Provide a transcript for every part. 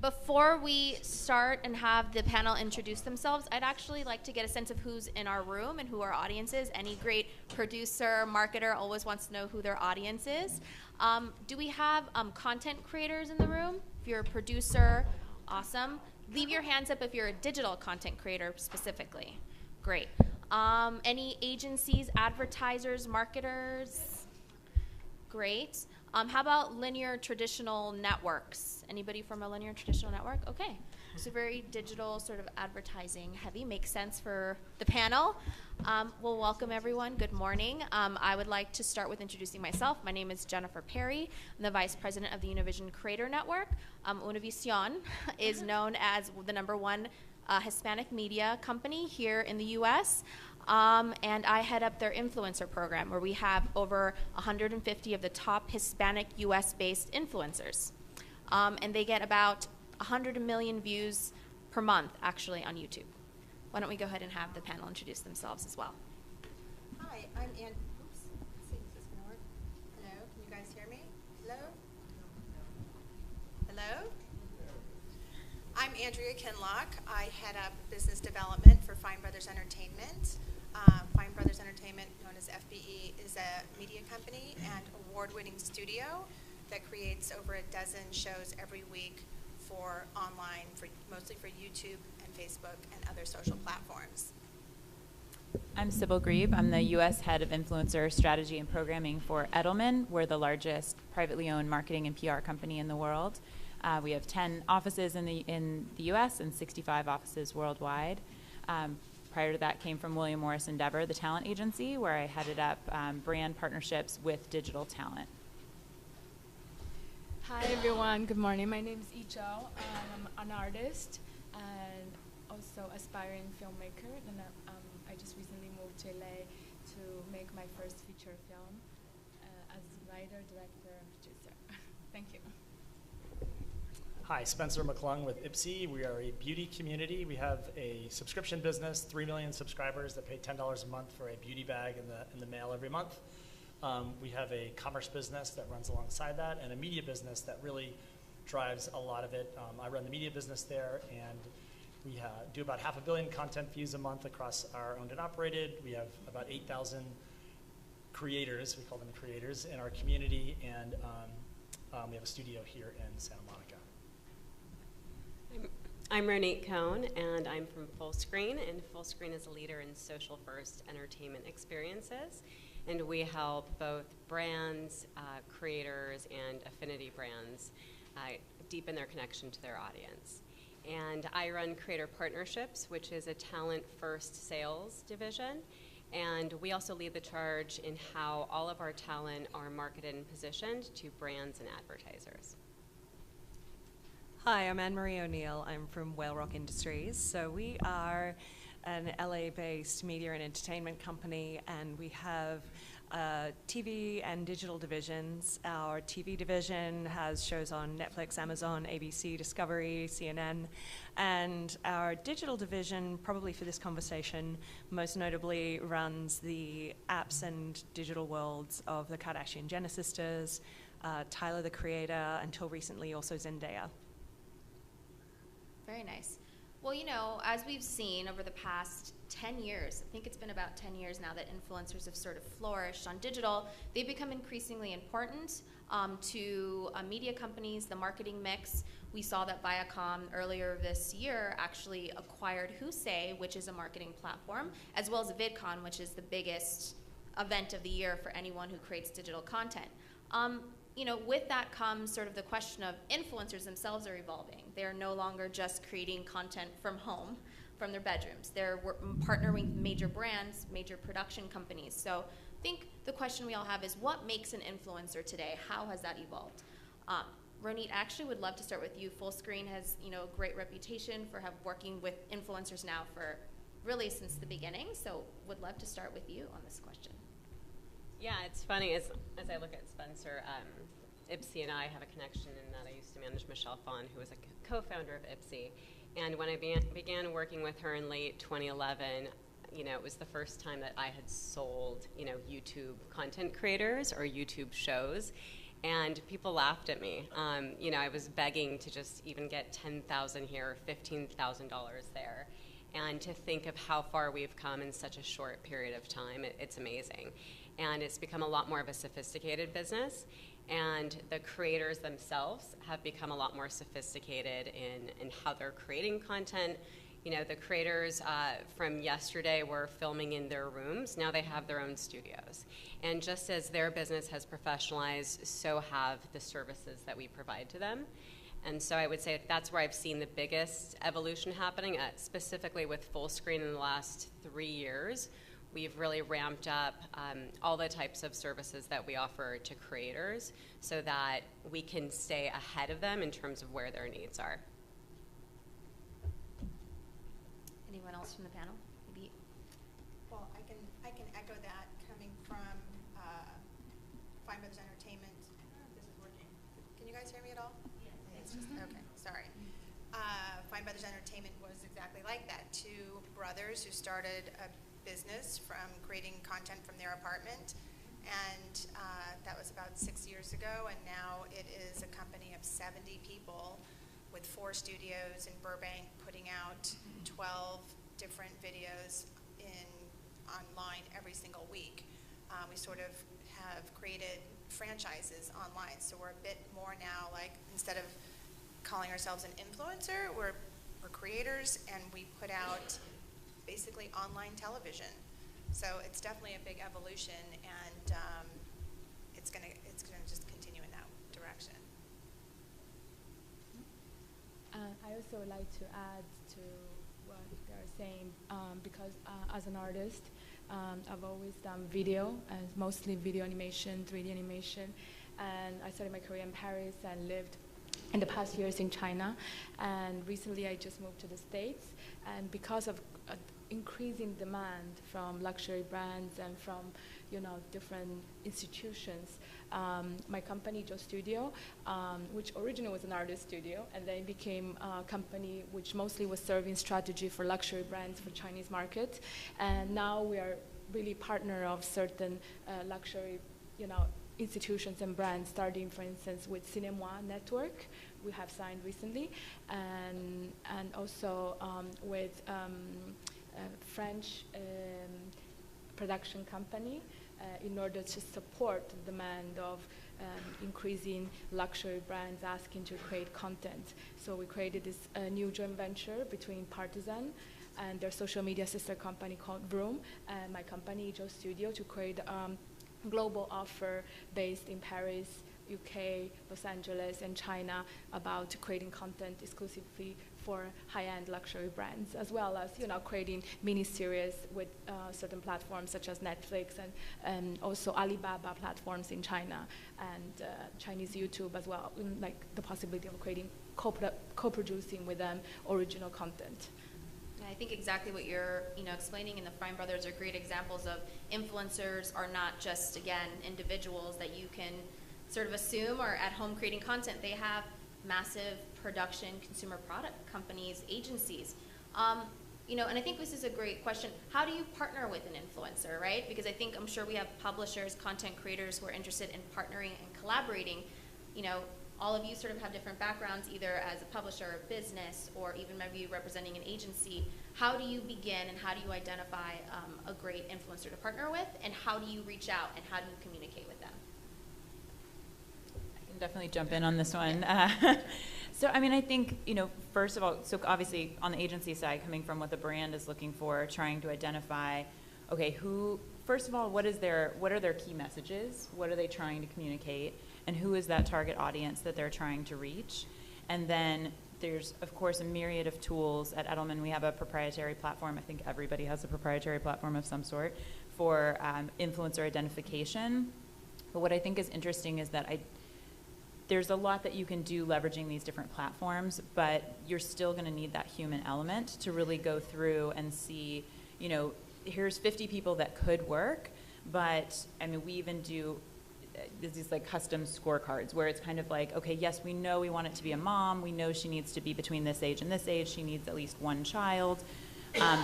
Before we start and have the panel introduce themselves, I'd actually like to get a sense of who's in our room and who our audience is. Any great producer, marketer always wants to know who their audience is. Do we have content creators in the room? If you're a producer, awesome. Leave your hands up if you're a digital content creator specifically. Great. Any agencies, advertisers, marketers? Great. How about linear traditional networks? Anybody from a linear traditional network? Okay. So very digital, sort of advertising heavy. Makes sense for the panel. Well, welcome everyone. Good morning. I would like to start with introducing myself. My name is Jennifer Perry. I'm the Vice President of the Univision Creator Network. Univision is known as the #1 Hispanic media company here in the U.S., and I head up their influencer program, where we have over 150 of the top Hispanic U.S.-based influencers. And they get about 100 million views per month, actually, on YouTube. Why don't we go ahead and have the panel introduce themselves as well. Hi, I'm Ann. Oops. Let's see, is this going to work? Hello, can you guys hear me? Hello? Hello? I'm Andrea Kinlock. I head up business development for Fine Brothers Entertainment. Fine Brothers Entertainment, known as FBE, is a media company and award-winning studio that creates over a dozen shows every week for online, mostly for YouTube and Facebook and other social platforms. I'm Sybil Grebe. I'm the U.S. head of influencer strategy and programming for Edelman. We're the largest privately owned marketing and PR company in the world. We have 10 offices in the U.S. and 65 offices worldwide. Prior to that came from William Morris Endeavor, the talent agency, where I headed up brand partnerships with digital talent. Hi everyone, good morning. My name is Yi Zhao. I'm an artist and also aspiring filmmaker, and I just recently moved to LA to make my first feature film as writer, director, producer. Thank you. Hi, Spencer McClung with Ipsy. We are a beauty community. We have a subscription business, 3 million subscribers that pay $10 a month for a beauty bag in the mail every month. We have a commerce business that runs alongside that, and a media business that really drives a lot of it. I run the media business there, and we do about 500 million content views a month across our owned and operated. We have about 8,000 creators, we call them creators, in our community, and we have a studio here in Santa Monica. I'm Ronit Cohn, and I'm from Fullscreen, and Fullscreen is a leader in social-first entertainment experiences, and we help both brands, creators, and affinity brands deepen their connection to their audience. And I run Creator Partnerships, which is a talent-first sales division, and we also lead the charge in how all of our talent are marketed and positioned to brands and advertisers. Hi, I'm Anne-Marie O'Neill. I'm from Whale Rock Industries. So we are an LA-based media and entertainment company, and we have TV and digital divisions. Our TV division has shows on Netflix, Amazon, ABC, Discovery, CNN, and our digital division, probably for this conversation, most notably runs the apps and digital worlds of the Kardashian-Jenner sisters, Tyler, the Creator, until recently also Zendaya. Very nice. Well, you know, as we've seen over the past 10 years, I think it's been about 10 years now that influencers have sort of flourished on digital, they've become increasingly important to media companies, the marketing mix. We saw that Viacom earlier this year actually acquired Hoosay, which is a marketing platform, as well as VidCon, which is the biggest event of the year for anyone who creates digital content. You know, with that comes sort of the question of influencers themselves are evolving. They're no longer just creating content from home, from their bedrooms. They're partnering with major brands, major production companies. So I think the question we all have is, what makes an influencer today? How has that evolved? Ronit, I actually would love to start with you. Fullscreen has, you know, a great reputation for working with influencers now for really since the beginning. So would love to start with you on this question. Yeah, it's funny, as I look at Spencer, Ipsy and I have a connection in that I used to manage Michelle Phan, who was a co-founder of Ipsy. And when I began working with her in late 2011, you know, it was the first time that I had sold, you know, YouTube content creators or YouTube shows. And people laughed at me. You know, I was begging to just even get $10,000 here, $15,000 there. And to think of how far we've come in such a short period of time, it's amazing. And it's become a lot more of a sophisticated business. And the creators themselves have become a lot more sophisticated in how they're creating content. You know, the creators from yesterday were filming in their rooms. Now they have their own studios. And just as their business has professionalized, so have the services that we provide to them. And so I would say that's where I've seen the biggest evolution happening, specifically with Fullscreen in the last 3 years. We've really ramped up all the types of services that we offer to creators so that we can stay ahead of them in terms of where their needs are. Anyone else from the panel? Maybe. Well, I can echo that coming from Fine Brothers Entertainment. I don't know if this is working. Can you guys hear me at all? Yes. It's just, okay, sorry. Fine Brothers Entertainment was exactly like that. Two brothers who started a business from creating content from their apartment, and that was about 6 years ago, and now it is a company of 70 people with 4 studios in Burbank, putting out 12 different videos online every single week. We sort of have created franchises online, so we're a bit more now like, instead of calling ourselves an influencer, we're creators, and we put out basically online television. So it's definitely a big evolution, and it's gonna just continue in that direction. I also would like to add to what they're saying, because as an artist, I've always done video, mostly video animation, 3D animation, and I started my career in Paris and lived in the past years in China, and recently I just moved to the States, and because of increasing demand from luxury brands and from different institutions, my company Joe Studio, which originally was an artist studio, and then became a company which mostly was serving strategy for luxury brands for Chinese market, and now we are really partner of certain luxury institutions and brands, starting for instance with Cinémoi Network we have signed recently, and also with French production company in order to support the demand of increasing luxury brands asking to create content. So we created this new joint venture between Partisan and their social media sister company called Vroom, and my company Joe Studio, to create global offer based in Paris, UK, Los Angeles, and China about creating content exclusively for high-end luxury brands, as well as creating mini-series with certain platforms such as Netflix and also Alibaba platforms in China, and Chinese YouTube as well, like the possibility of creating co-producing with them original content. I think exactly what you're explaining in the Fine Brothers are great examples of influencers are not just, again, individuals that you can sort of assume are at home creating content. They have massive production consumer product companies, agencies. And I think this is a great question. How do you partner with an influencer, right? Because I'm sure we have publishers, content creators who are interested in partnering and collaborating. All of you sort of have different backgrounds, either as a publisher or business, or even maybe representing an agency. How do you begin and how do you identify a great influencer to partner with, and how do you reach out and how do you communicate with them? I can definitely jump in on this one. So, I think, first of all, so obviously on the agency side, coming from what the brand is looking for, trying to identify, okay, first of all, what are their key messages? What are they trying to communicate? And who is that target audience that they're trying to reach? And then there's, of course, a myriad of tools. At Edelman, we have a proprietary platform. I think everybody has a proprietary platform of some sort for influencer identification. But what I think is interesting is that there's a lot that you can do leveraging these different platforms, but you're still going to need that human element to really go through and see, here's 50 people that could work, but we even do these like custom scorecards where it's kind of like, okay, yes, we know we want it to be a mom, we know she needs to be between this age and this age, she needs at least one child,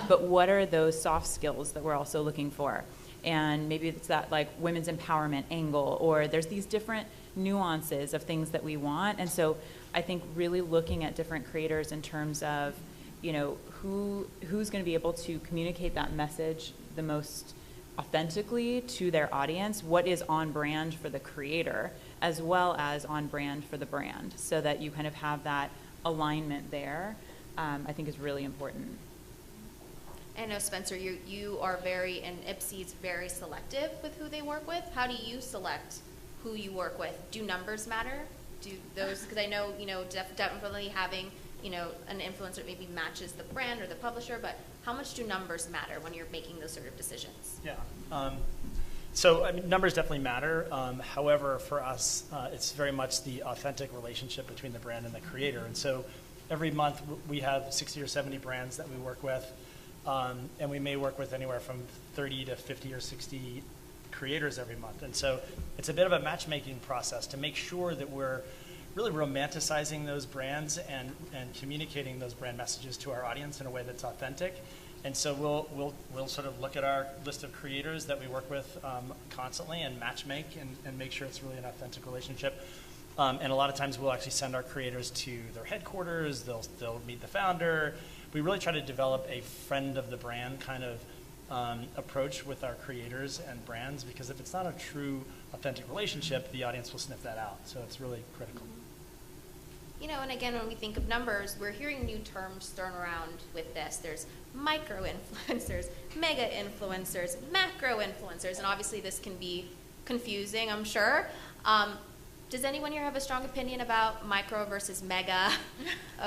but what are those soft skills that we're also looking for? and maybe it's that like women's empowerment angle, or there's these different nuances of things that we want. And so I think really looking at different creators in terms of, you know, who's going to be able to communicate that message the most authentically to their audience, what is on brand for the creator as well as on brand for the brand, so that you kind of have that alignment there, I think is really important. I know, Spencer, you are very, and Ipsy's very selective with who they work with. How do you select who you work with? Do numbers matter? Do those, because I know, you know, definitely having, you know, an influencer that maybe matches the brand or the publisher, but how much do numbers matter when you're making those sort of decisions? Yeah. So I mean, numbers definitely matter. However, for us, it's very much the authentic relationship between the brand and the creator. And so every month we have 60 or 70 brands that we work with, and we may work with anywhere from 30 to 50 or 60 creators every month. And so it's a bit of a matchmaking process to make sure that we're really romanticizing those brands and communicating those brand messages to our audience in a way that's authentic. And so we'll sort of look at our list of creators that we work with constantly and matchmake and make sure it's really an authentic relationship. And a lot of times we'll actually send our creators to their headquarters. They'll meet the founder. We really try to develop a friend of the brand kind of approach with our creators and brands, because if it's not a true authentic relationship, the audience will sniff that out. So it's really critical. You know, and again, when we think of numbers, we're hearing new terms thrown around with this. There's micro-influencers, mega-influencers, macro-influencers, and obviously this can be confusing, I'm sure. Does anyone here have a strong opinion about micro versus mega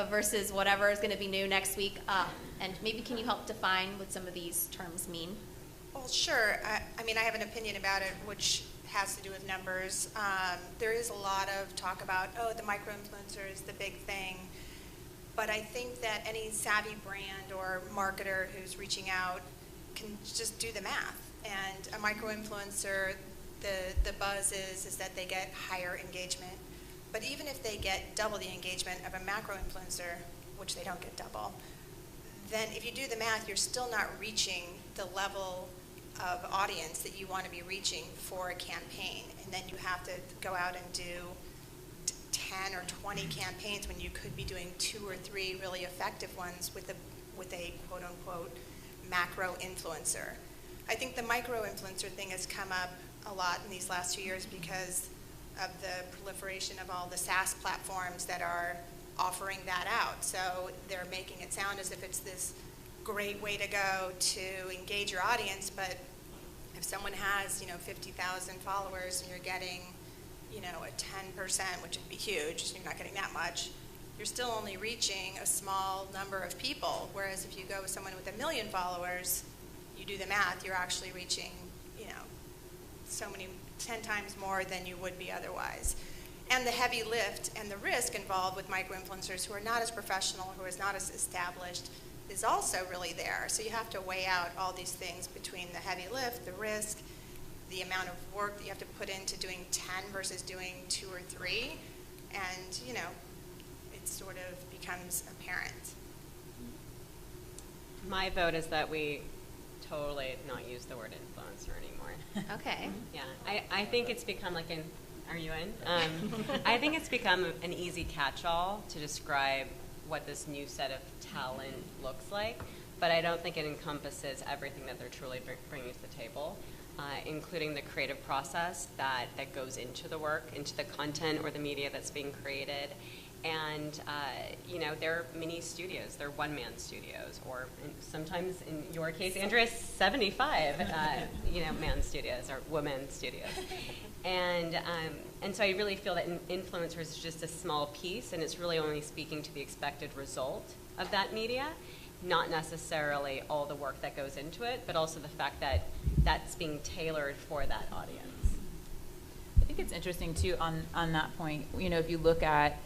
versus whatever is going to be new next week? And maybe can you help define what some of these terms mean? Well, sure. I mean, I have an opinion about it, which has to do with numbers. There is a lot of talk about, oh, the micro-influencer is the big thing. But I think that any savvy brand or marketer who's reaching out can just do the math. And a micro-influencer, the buzz is that they get higher engagement. But even if they get double the engagement of a macro-influencer, which they don't get double, then if you do the math, you're still not reaching the level of audience that you want to be reaching for a campaign. And then you have to go out and do 10 or 20 campaigns when you could be doing 2 or 3 really effective ones with a quote unquote macro influencer. I think the micro influencer thing has come up a lot in these last 2 years because of the proliferation of all the SaaS platforms that are offering that out. So they're making it sound as if it's this great way to go to engage your audience, but if someone has, 50,000 followers and you're getting, a 10%, which would be huge, you're not getting that much, you're still only reaching a small number of people. Whereas if you go with someone with 1 million followers, you do the math, you're actually reaching, so many, 10 times more than you would be otherwise. And the heavy lift and the risk involved with micro-influencers who are not as professional, who is not as established, is also really there. So you have to weigh out all these things between the heavy lift, the risk, the amount of work that you have to put into doing 10 versus doing 2 or 3. And, it sort of becomes apparent. My vote is that we totally not use the word influencer anymore. Okay. Yeah, I think it's become like an, are you in? I think it's become an easy catch-all to describe what this new set of talent looks like, but I don't think it encompasses everything that they're truly bringing to the table, including the creative process that goes into the work, into the content or the media that's being created. And, they're mini studios, they're one-man studios, or sometimes in your case, Andrea, 75, man studios or woman studios. And so I really feel that influencers is just a small piece, and it's really only speaking to the expected result of that media, not necessarily all the work that goes into it, but also the fact that that's being tailored for that audience. I think it's interesting, too, on that point. If you look at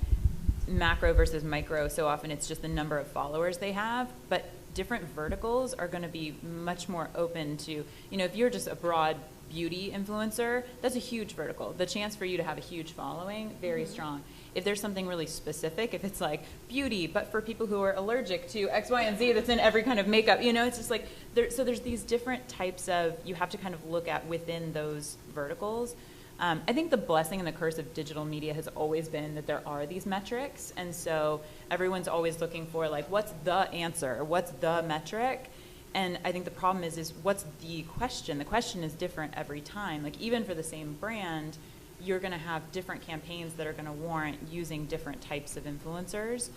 macro versus micro, so often it's just the number of followers they have, but different verticals are going to be much more open to, if you're just a broad beauty influencer, that's a huge vertical. The chance for you to have a huge following, very strong. If there's something really specific, if it's like beauty, but for people who are allergic to X, Y, and Z, that's in every kind of makeup, it's just like, so there's these different types of, you have to kind of look at within those verticals. I think the blessing and the curse of digital media has always been that there are these metrics, and so everyone's always looking for like, what's the answer? What's the metric? And I think the problem is what's the question? The question is different every time. Like even for the same brand, you're going to have different campaigns that are going to warrant using different types of influencers.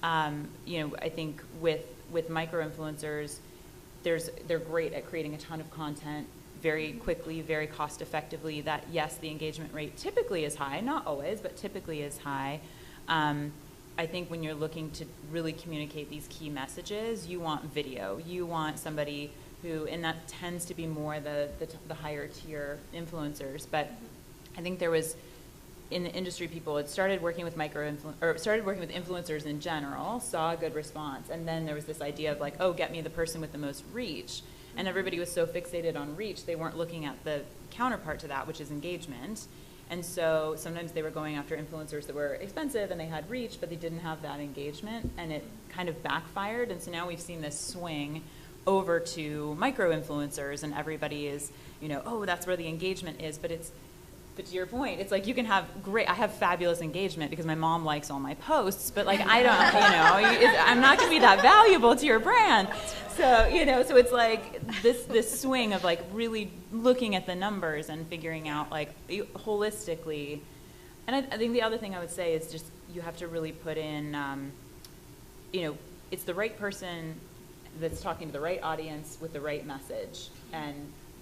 I think with micro-influencers, they're great at creating a ton of content very quickly, very cost effectively. That, yes, the engagement rate typically is high, not always, but typically is high. I think when you're looking to really communicate these key messages, you want video. You want somebody who, and that tends to be more the higher tier influencers, but I think there was, in the industry, people had started working with influencers in general, saw a good response, and then there was this idea of like, oh, get me the person with the most reach. And everybody was so fixated on reach, they weren't looking at the counterpart to that, which is engagement. And so sometimes they were going after influencers that were expensive and they had reach, but they didn't have that engagement, and it kind of backfired. And so now we've seen this swing over to micro-influencers, and everybody is, oh, that's where the engagement is, but to your point, it's like you can have I have fabulous engagement because my mom likes all my posts, but like I don't, I'm not going to be that valuable to your brand. So, so it's like this swing of like really looking at the numbers and figuring out like holistically. And I think the other thing I would say is just you have to really put in, it's the right person that's talking to the right audience with the right message, and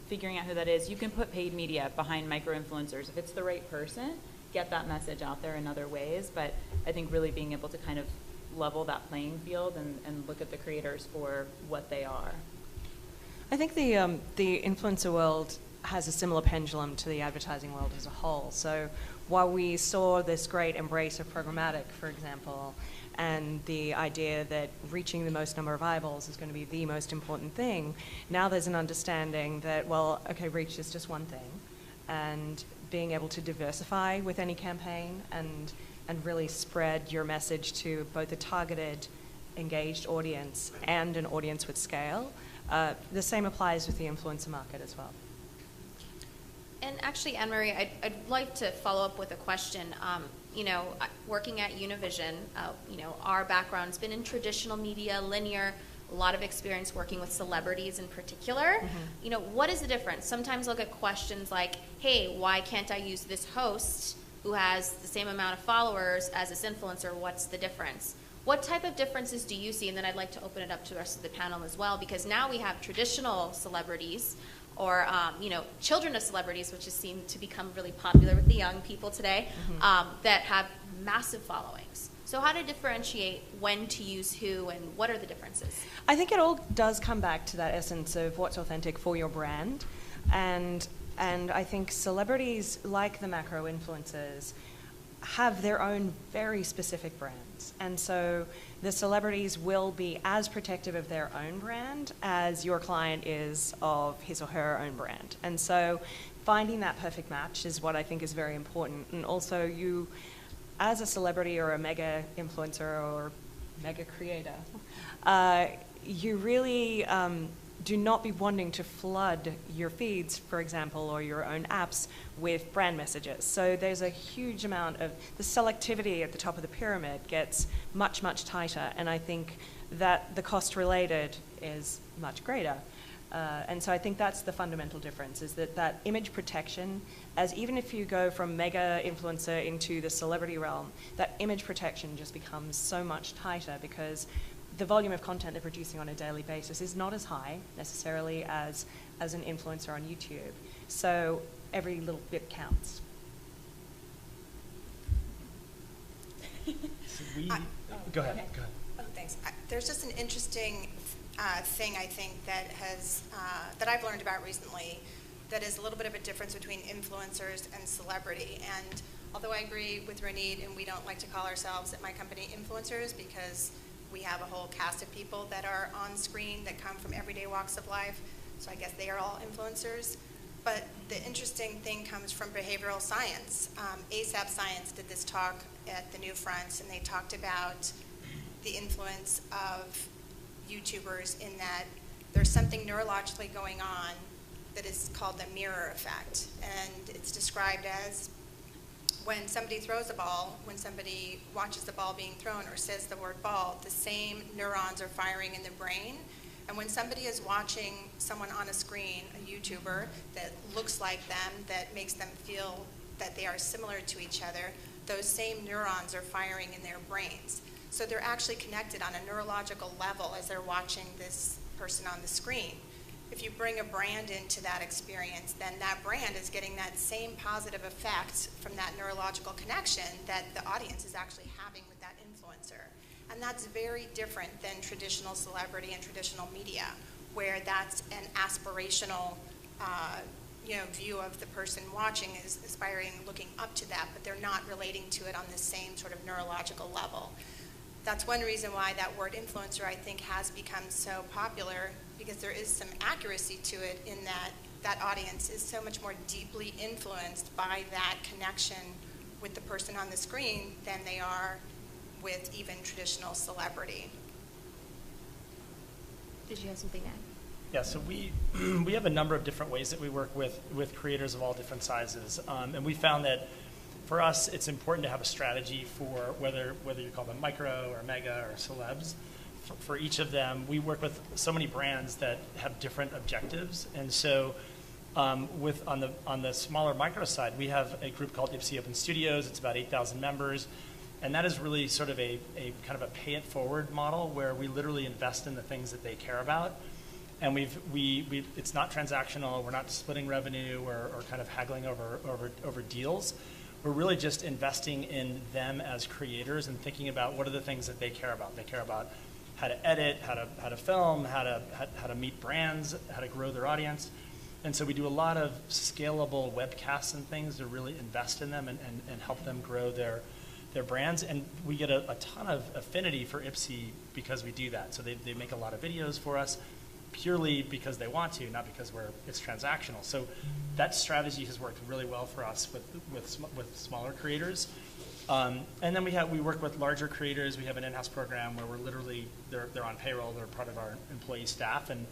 figuring out who that is. You can put paid media behind micro-influencers. If it's the right person, get that message out there in other ways. But I think really being able to kind of level that playing field and look at the creators for what they are. I think the influencer world has a similar pendulum to the advertising world as a whole. So while we saw this great embrace of programmatic, for example, and the idea that reaching the most number of eyeballs is going to be the most important thing, now there's an understanding that, well, okay, reach is just one thing, and being able to diversify with any campaign and really spread your message to both a targeted, engaged audience and an audience with scale. The same applies with the influencer market as well. And actually, Anne-Marie, I'd like to follow up with a question. Working at Univision, our background's been in traditional media, linear, a lot of experience working with celebrities in particular. What is the difference? Sometimes I'll get questions like, hey, why can't I use this host who has the same amount of followers as this influencer? What's the difference? What type of differences do you see? And then I'd like to open it up to the rest of the panel as well, because now we have traditional celebrities or children of celebrities, which has seemed to become really popular with the young people today, that have massive followings. So how to differentiate when to use who and what are the differences? I think it all does come back to that essence of what's authentic for your brand. And I think celebrities like the macro influencers have their own very specific brands. And so the celebrities will be as protective of their own brand as your client is of his or her own brand. And so finding that perfect match is what I think is very important. And also you, as a celebrity or a mega influencer or mega creator, you really do not be wanting to flood your feeds, for example, or your own apps with brand messages. So there's a huge amount of, the selectivity at the top of the pyramid gets much, much tighter, and I think that the cost related is much greater. And so I think that's the fundamental difference, is that image protection, as even if you go from mega influencer into the celebrity realm, that image protection just becomes so much tighter because the volume of content they're producing on a daily basis is not as high necessarily as an influencer on YouTube. So every little bit counts. Go ahead. Oh, thanks. There's just an interesting thing I think that has that I've learned about recently that is a little bit of a difference between influencers and celebrity. And although I agree with Ronit, and we don't like to call ourselves at my company influencers because we have a whole cast of people that are on screen that come from everyday walks of life, so I guess they are all influencers. But the interesting thing comes from behavioral science. ASAP Science did this talk at the New Fronts, and they talked about the influence of YouTubers in that there's something neurologically going on that is called the mirror effect. And it's described as when somebody throws a ball, when somebody watches the ball being thrown or says the word ball, the same neurons are firing in the brain. And when somebody is watching someone on a screen, a YouTuber, that looks like them, that makes them feel that they are similar to each other, those same neurons are firing in their brains. So they're actually connected on a neurological level as they're watching this person on the screen. If you bring a brand into that experience, then that brand is getting that same positive effect from that neurological connection that the audience is actually having with that influencer. And that's very different than traditional celebrity and traditional media, where that's an aspirational view of the person watching is aspiring, looking up to that, but they're not relating to it on the same sort of neurological level. That's one reason why that word influencer, I think, has become so popular, because there is some accuracy to it in that that audience is so much more deeply influenced by that connection with the person on the screen than they are with even traditional celebrity. Did you have something to add? Yeah, so we have a number of different ways that we work with creators of all different sizes. And we found that for us, it's important to have a strategy for whether you call them micro or mega or celebs. For each of them, we work with so many brands that have different objectives. And so on the smaller micro side, we have a group called Ipsy Open Studios. It's about 8,000 members. And that is really sort of a kind of a pay it forward model where we literally invest in the things that they care about. And it's not transactional. We're not splitting revenue or kind of haggling over deals. We're really just investing in them as creators and thinking about what are the things that they care about. They care about how to edit, how to film, how to meet brands, how to grow their audience. And so we do a lot of scalable webcasts and things to really invest in them and help them grow their brands. And we get a ton of affinity for Ipsy because we do that. So they make a lot of videos for us purely because they want to, not because it's transactional. So that strategy has worked really well for us with smaller creators. And then we work with larger creators. We have an in-house program where we're literally, they're on payroll, they're part of our employee staff, and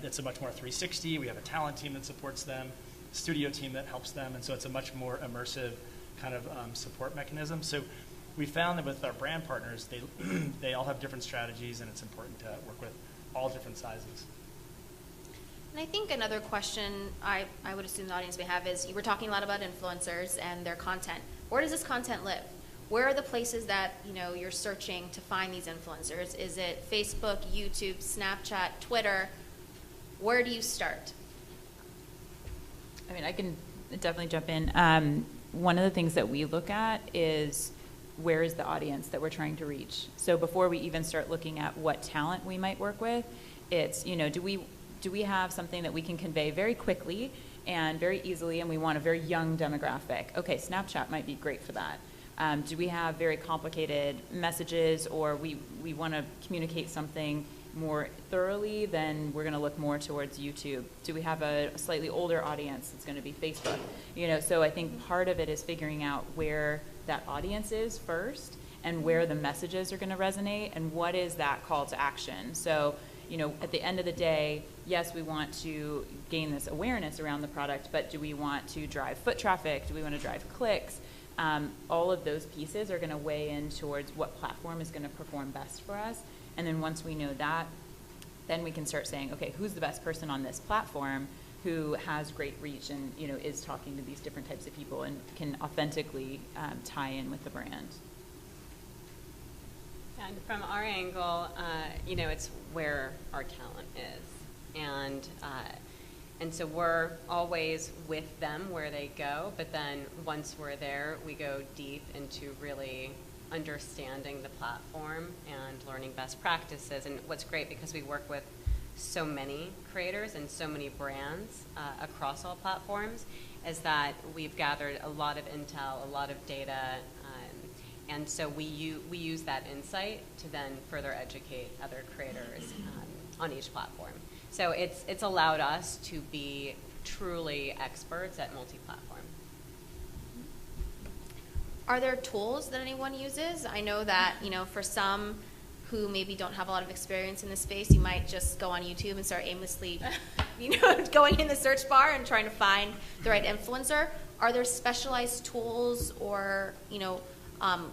it's a much more 360. We have a talent team that supports them, studio team that helps them, and so it's a much more immersive kind of support mechanism. So we found that with our brand partners, they all have different strategies, and it's important to work with all different sizes. And I think another question I would assume the audience may have is, you were talking a lot about influencers and their content. Where does this content live? Where are the places that you're searching to find these influencers? Is it Facebook, YouTube, Snapchat, Twitter? Where do you start? I mean, I can definitely jump in. One of the things that we look at is where is the audience that we're trying to reach. So before we even start looking at what talent we might work with, it's, do we have something that we can convey very quickly and very easily, and we want a very young demographic? Okay, Snapchat might be great for that. Do we have very complicated messages, or we want to communicate something more thoroughly? Then we're going to look more towards YouTube. Do we have a slightly older audience? It's going to be Facebook. So I think part of it is figuring out where that audience is first and where the messages are going to resonate and what is that call to action. So at the end of the day, yes, we want to gain this awareness around the product, but do we want to drive foot traffic? Do we want to drive clicks? All of those pieces are going to weigh in towards what platform is going to perform best for us. And then once we know that, then we can start saying, okay, who's the best person on this platform who has great reach and is talking to these different types of people and can authentically tie in with the brand. And from our angle, it's where our talent is. And so we're always with them where they go, but then once we're there, we go deep into really understanding the platform and learning best practices. And what's great, because we work with so many creators and so many brands across all platforms, is that we've gathered a lot of intel, a lot of data, and so we use that insight to then further educate other creators on each platform. So it's allowed us to be truly experts at multi-platform. Are there tools that anyone uses? I know that, for some who maybe don't have a lot of experience in this space, you might just go on YouTube and start aimlessly, going in the search bar and trying to find the right influencer. Are there specialized tools or,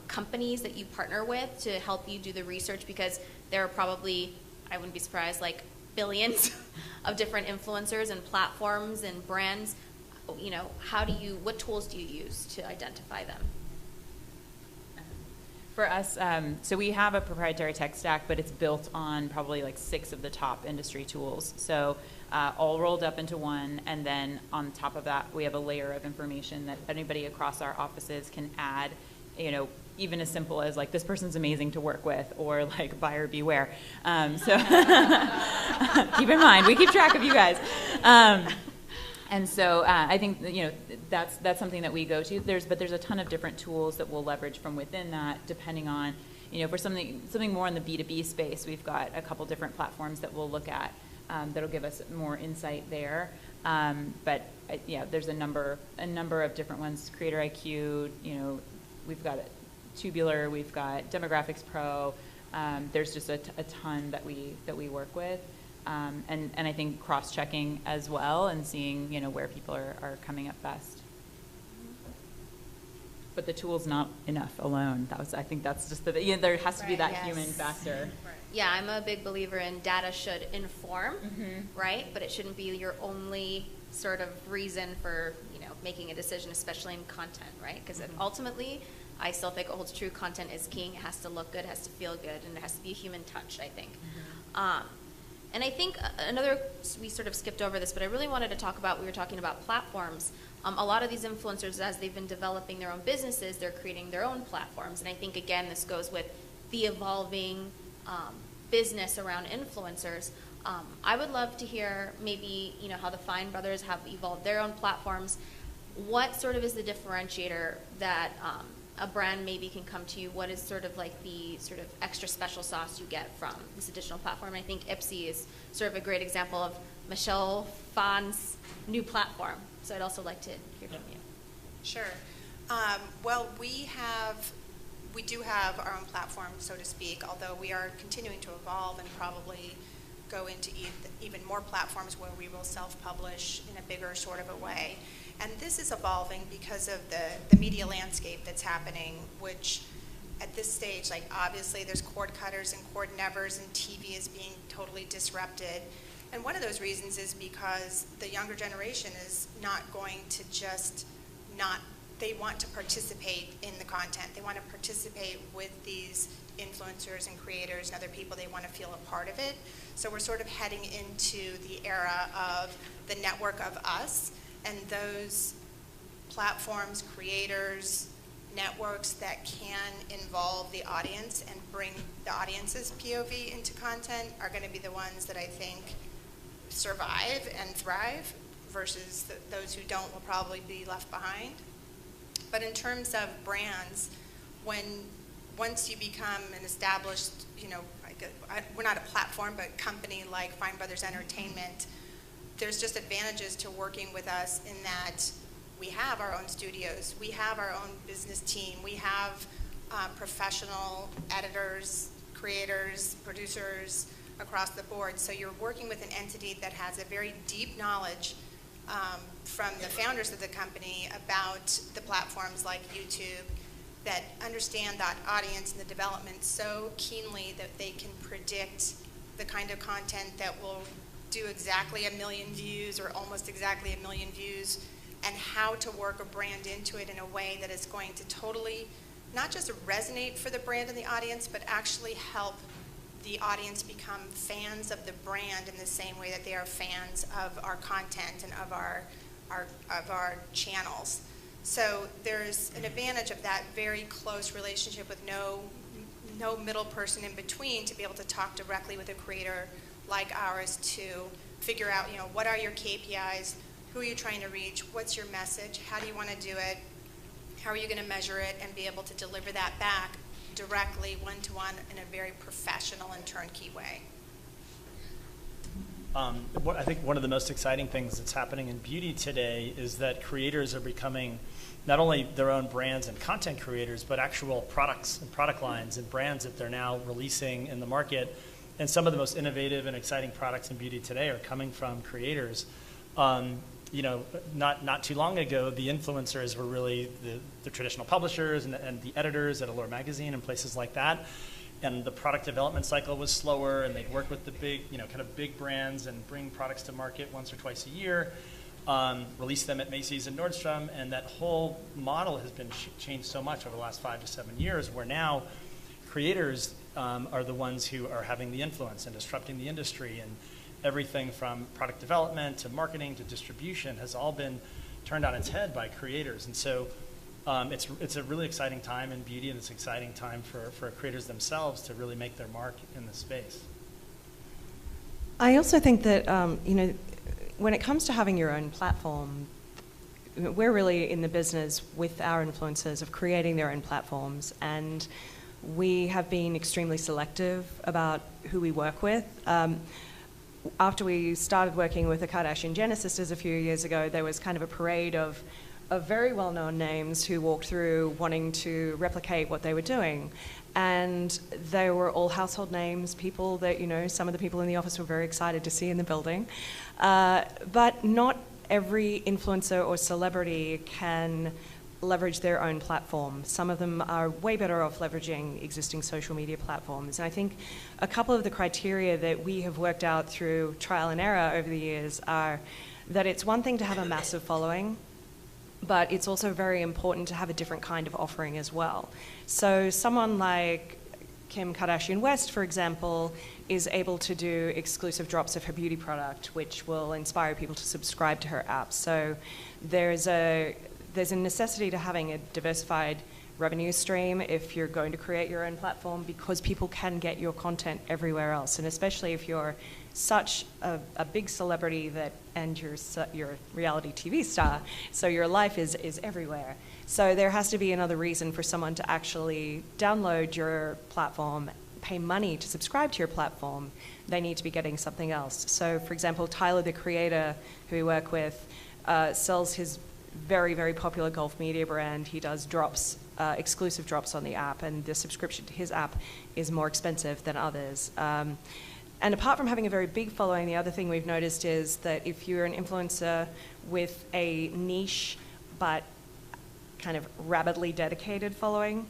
companies that you partner with to help you do the research? Because there are probably, I wouldn't be surprised, like billions of different influencers and platforms and brands. What tools do you use to identify them? For us, so we have a proprietary tech stack, but it's built on probably like 6 of the top industry tools. So all rolled up into one, and then on top of that, we have a layer of information that anybody across our offices can add, even as simple as like, this person's amazing to work with, or like buyer beware. So keep in mind, we keep track of you guys. And so I think that's something that we go to. But there's a ton of different tools that we'll leverage from within that, depending on, for something more in the B2B space, we've got a couple different platforms that we'll look at that'll give us more insight there. But there's a number of different ones. Creator IQ, we've got Tubular, we've got Demographics Pro. There's just a ton that we work with. And I think cross-checking as well and seeing, where people are coming up best. But the tool's not enough alone. I think that's just there has to be that human factor. Yeah, I'm a big believer in data should inform, right? But it shouldn't be your only sort of reason for, making a decision, especially in content, right? Because ultimately, I still think it holds true. Content is king. It has to look good, it has to feel good, and there has to be a human touch, I think. And I think we sort of skipped over this, but I really wanted to talk about, we were talking about platforms. A lot of these influencers, as they've been developing their own businesses, they're creating their own platforms. And I think, again, this goes with the evolving business around influencers. I would love to hear maybe, how the Fine Brothers have evolved their own platforms. What sort of is the differentiator that a brand maybe can come to you? What is sort of like the sort of extra special sauce you get from this additional platform? I think Ipsy is sort of a great example of Michelle Phan's new platform. So I'd also like to hear from you. Sure. Well, we do have our own platform, so to speak, although we are continuing to evolve and probably go into even more platforms where we will self-publish in a bigger sort of a way. And this is evolving because of the media landscape that's happening, which at this stage, like obviously there's cord cutters and cord nevers, and TV is being totally disrupted. And one of those reasons is because the younger generation is not going to they want to participate in the content. They want to participate with these influencers and creators and other people. They want to feel a part of it. So we're sort of heading into the era of the network of us, and those platforms, creators, networks that can involve the audience and bring the audience's POV into content are going to be the ones that I think survive and thrive, versus those who don't will probably be left behind. But in terms of brands, once you become an established, we're not a platform, but company like Fine Brothers Entertainment, there's just advantages to working with us in that we have our own studios, we have our own business team, we have professional editors, creators, producers across the board. So you're working with an entity that has a very deep knowledge from the founders of the company about the platforms like YouTube, that understand that audience and the development so keenly that they can predict the kind of content that will do exactly 1 million views or almost exactly 1 million views, and how to work a brand into it in a way that is going to totally not just resonate for the brand and the audience, but actually help the audience become fans of the brand in the same way that they are fans of our content and of our channels. So there's an advantage of that very close relationship with no middle person in between, to be able to talk directly with a creator like ours to figure out, what are your KPIs, who are you trying to reach, what's your message, how do you want to do it, how are you going to measure it, and be able to deliver that back directly, one-to-one, in a very professional and turnkey way. I think one of the most exciting things that's happening in beauty today is that creators are becoming not only their own brands and content creators, but actual products and product lines and brands that they're now releasing in the market. And some of the most innovative and exciting products in beauty today are coming from creators. Not too long ago, the influencers were really the traditional publishers and the editors at Allure Magazine and places like that. And the product development cycle was slower, and they'd work with the big, kind of big brands and bring products to market once or twice a year, release them at Macy's and Nordstrom, and that whole model has been changed so much over the last 5 to 7 years, where now creators are the ones who are having the influence and disrupting the industry, and everything from product development to marketing to distribution has all been turned on its head by creators. And so it's a really exciting time in beauty, and it's an exciting time for creators themselves to really make their mark in the space. I also think that, when it comes to having your own platform, we're really in the business with our influencers of creating their own platforms, and we have been extremely selective about who we work with. After we started working with the Kardashian-Jenner sisters a few years ago, there was kind of a parade of very well-known names who walked through wanting to replicate what they were doing. And they were all household names, people that, some of the people in the office were very excited to see in the building. But not every influencer or celebrity can leverage their own platform. Some of them are way better off leveraging existing social media platforms. And I think a couple of the criteria that we have worked out through trial and error over the years are that it's one thing to have a massive following, but it's also very important to have a different kind of offering as well. So someone like Kim Kardashian West, for example, is able to do exclusive drops of her beauty product, which will inspire people to subscribe to her app. So there's a necessity to having a diversified revenue stream if you're going to create your own platform, because people can get your content everywhere else. And especially if you're such a big celebrity and you're a reality TV star, so your life is everywhere. So there has to be another reason for someone to actually download your platform, pay money to subscribe to your platform. They need to be getting something else. So for example, Tyler, the creator who we work with, sells his very, very popular golf media brand. He does drops, exclusive drops on the app, and the subscription to his app is more expensive than others. And apart from having a very big following, the other thing we've noticed is that if you're an influencer with a niche but kind of rabidly dedicated following,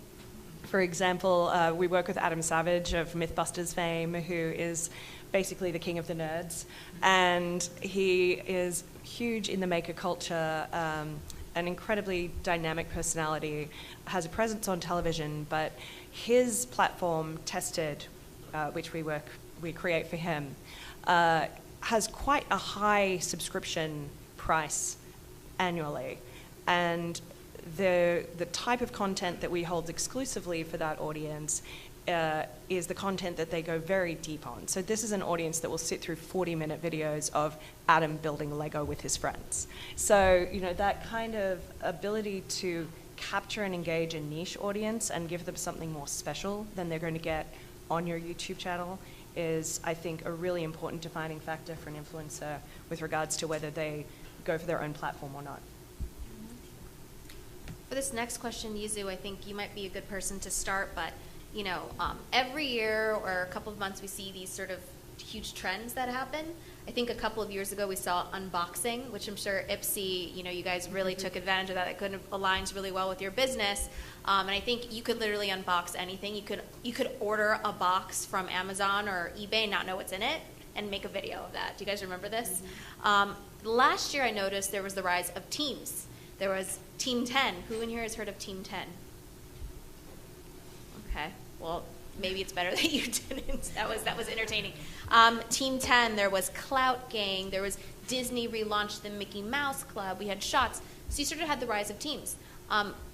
for example, we work with Adam Savage of Mythbusters fame, who is basically the king of the nerds, and he is huge in the maker culture, an incredibly dynamic personality, has a presence on television, but his platform, Tested, which we create for him, has quite a high subscription price annually. And the type of content that we hold exclusively for that audience is the content that they go very deep on. So this is an audience that will sit through 40-minute videos of Adam building Lego with his friends. So, that kind of ability to capture and engage a niche audience and give them something more special than they're going to get on your YouTube channel is, I think, a really important defining factor for an influencer with regards to whether they go for their own platform or not. For this next question, Yuzu, I think you might be a good person to start, but every year or a couple of months we see these sort of huge trends that happen. I think a couple of years ago we saw unboxing, which I'm sure Ipsy, you guys really took advantage of that. It kind of aligns really well with your business. And I think you could literally unbox anything. You could order a box from Amazon or eBay and not know what's in it and make a video of that. Do you guys remember this? Last year I noticed there was the rise of teams. There was Team 10. Who in here has heard of Team 10? Okay, well, maybe it's better that you didn't. That was entertaining. Team 10, there was Clout Gang, there was Disney relaunched the Mickey Mouse Club, we had Shots. So you sort of had the rise of teams.